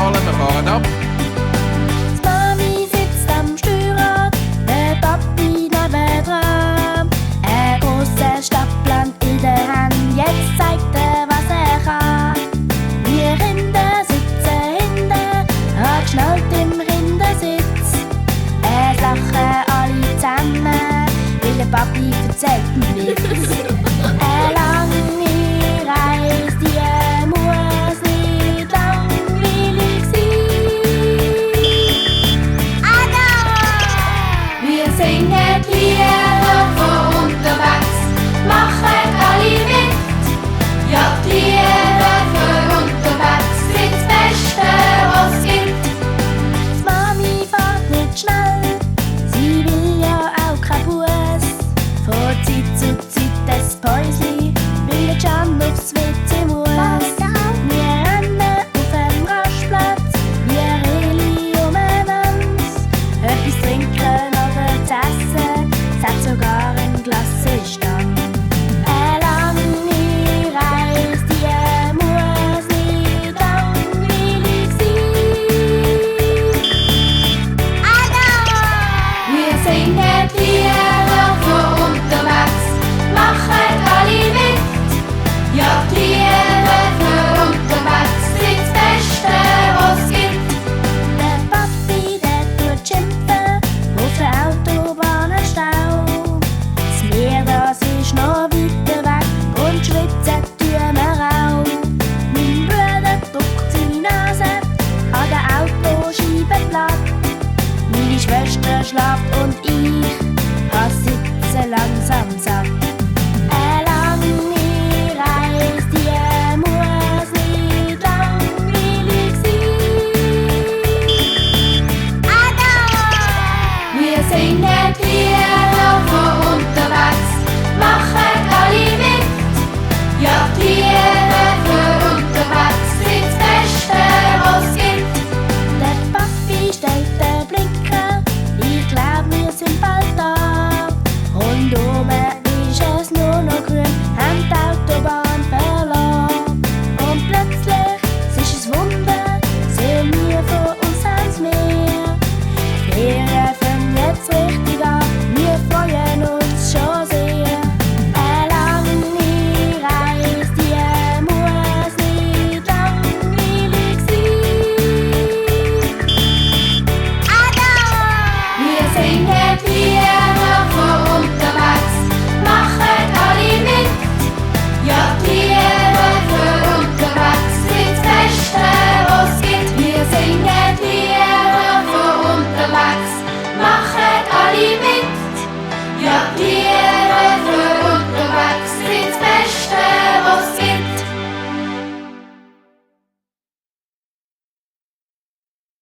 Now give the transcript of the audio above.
Signale, wir fahren ab. Die Mami sitzt am Steuerrad, der Papi nebendran. Ein grosser Stadtplan in der Hand, jetzt zeigt er, was er kann. Wir Rinder sitzen hinten, angeschnallt im Rindersitz. Es lachen alle zusammen, weil der Papi erzählt einen Witz. Eine lange Reise, die muss nicht langweilig sein. Wir singen Lieder von unterwegs, machen alle mit. Ja, die Lieder von unterwegs sind das Beste, was es gibt. Die Mami fährt nicht schnell, sie will ja auch kein Bus. Von Zeit zu Zeit das Päusli, weil der Can aufs WC muss. Wir rennen auf dem Rastplatz, wir Reli umeinander. Etwas trinken oder zu essen, es hat sogar ein Glas Stand. Eine lange Reise, die muss nicht langweilig sein. Wir singen Lieder von unterwegs, machen alle mit. Ja, die Lieder von unterwegs sind das Beste, was es gibt. Der Papi, der tut schimpfen auf der Autobahnenstau. Das Meer, das ist noch weiter weg und schwitzen tun wir auch. Mein Bruder drückt seine Nase an der Autoscheibe platt. Meine Schwester schlaft und ich